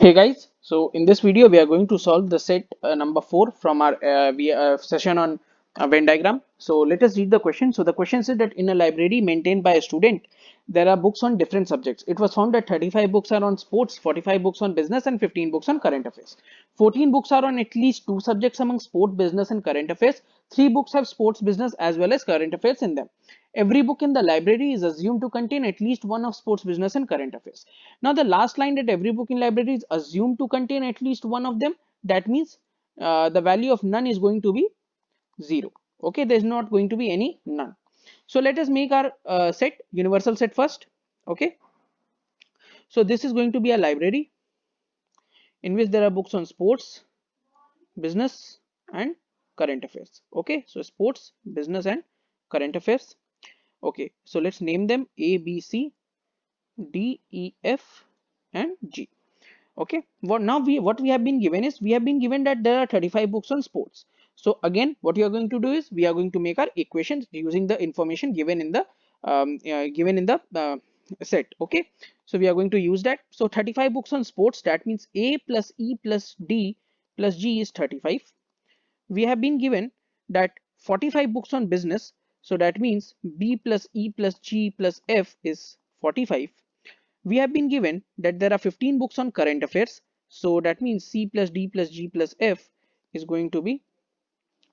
Hey guys, so in this video we are going to solve the set number 4 from our session on Venn diagram. So let us read the question. So the question says that in a library maintained by a student, there are books on different subjects. It was found that 35 books are on sports, 45 books on business and 15 books on current affairs. 14 books are on at least 2 subjects among sport, business and current affairs. 3 books have sports, business as well as current affairs in them. Every book in the library is assumed to contain at least one of sports, business and current affairs. Now the last line, that every book in library is assumed to contain at least one of them, that means the value of none is going to be 0. Okay, there's not going to be any none. So let us make our set, universal set first. Okay, so this is going to be a library in which there are books on sports, business and current affairs. Okay, so sports, business and current affairs. Okay, so let's name them A, B, C, D, E, F and G. Okay, what we have been given is, we have been given that there are 35 books on sports. So again what you are going to do is, we are going to make our equations using the information given in the set. Okay, so we are going to use that. So 35 books on sports, that means A plus E plus D plus G is 35. We have been given that 45 books on business, so that means B plus E plus G plus F is 45. We have been given that there are 15 books on current affairs, so that means C plus D plus G plus F is going to be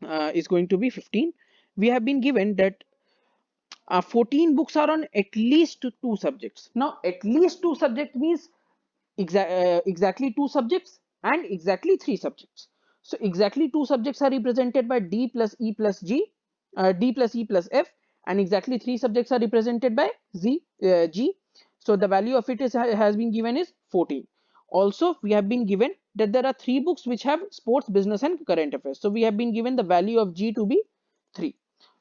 15. We have been given that 14 books are on at least 2 subjects. Now at least 2 subjects means exactly 2 subjects and exactly 3 subjects. So exactly 2 subjects are represented by D plus E plus G, D plus E plus F, and exactly 3 subjects are represented by G. So the value of it has been given is 14. Also we have been given that there are 3 books which have sports, business and current affairs. So we have been given the value of G to be 3.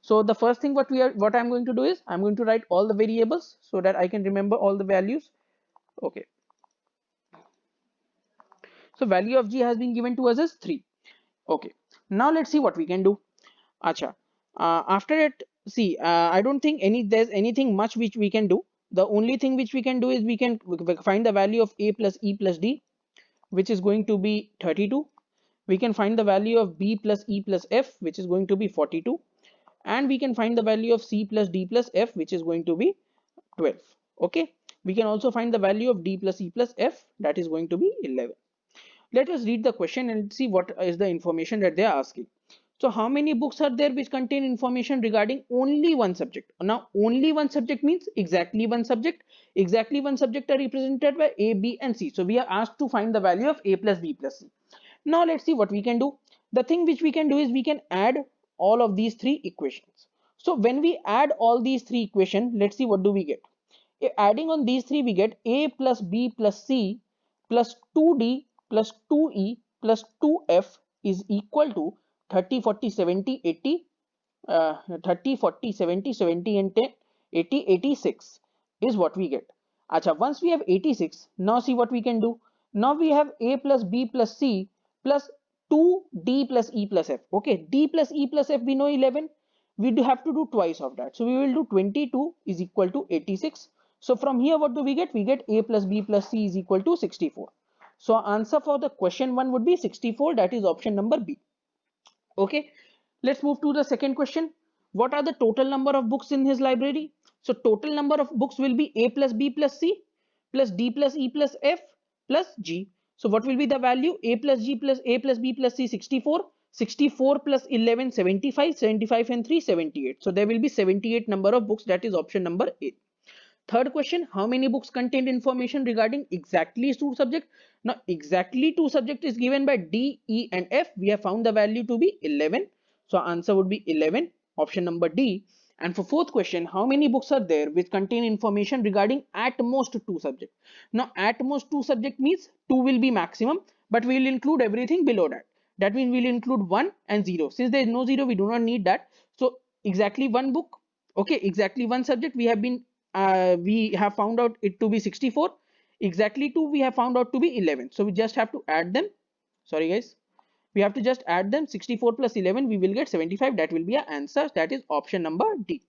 So the first thing what I'm going to do is, I'm going to write all the variables so that I can remember all the values. Okay, so value of G has been given to us as 3. Okay, now let's see what we can do. Acha. After it, see, I don't think there's anything much which we can do. The only thing which we can do is, we can find the value of A plus E plus D, which is going to be 32. We can find the value of B plus E plus F, which is going to be 42. And we can find the value of C plus D plus F, which is going to be 12. Okay. We can also find the value of D plus E plus F, that is going to be 11. Let us read the question and see what is the information that they are asking. So how many books are there which contain information regarding only one subject? Now only one subject means exactly one subject. Exactly one subject are represented by A, B and C. So we are asked to find the value of A plus B plus C. Now let's see what we can do. The thing which we can do is, we can add all of these 3 equations. So when we add all these 3 equations, let's see what do we get. Adding on these 3, we get A plus B plus C plus 2D plus 2E plus 2F is equal to 30, 40, 70, 80, 30, 40, 70, 70 and 10, 80, 86 is what we get. Acha, once we have 86, now see what we can do. Now we have A plus B plus C plus 2D plus E plus F. Okay, D plus E plus F we know 11. We do have to do twice of that. So we will do 22 is equal to 86. So from here what do we get? We get A plus B plus C is equal to 64. So answer for the question 1 would be 64, that is option number B. Okay, let's move to the second question. What are the total number of books in his library? So total number of books will be A plus B plus C plus D plus E plus F plus G. So what will be the value? A plus G plus A plus B plus C, 64. 64 plus 11, 75. 75 and 3, 78. So there will be 78 number of books, that is option number A. Third question, how many books contain information regarding exactly 2 subjects? Now exactly 2 subject is given by D, E and F. We have found the value to be 11. So answer would be 11, option number D. And for fourth question, how many books are there which contain information regarding at most 2 subjects? Now at most 2 subject means 2 will be maximum, but we will include everything below that. That means we will include 1 and 0. Since there is no 0, we do not need that. So exactly one book, okay, exactly one subject, we have found out it to be 64. Exactly 2 we have found out to be 11. So we just have to add them. Sorry guys, we have to just add them. 64 plus 11 we will get 75. That will be our answer, that is option number D.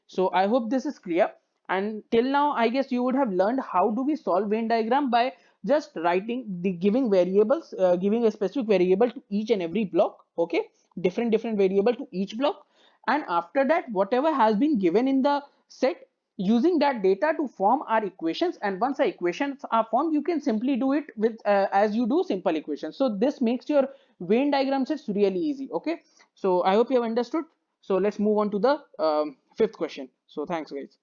So I hope this is clear. And till now, I guess you would have learned how do we solve Venn diagram by just writing the giving variables, giving a specific variable to each and every block. Okay, different variable to each block, and after that, whatever has been given in the set, using that data to form our equations. And once our equations are formed, you can simply do it with as you do simple equations. So this makes your Venn diagram sets really easy. Okay, so I hope you have understood. So let's move on to the fifth question. So thanks, guys.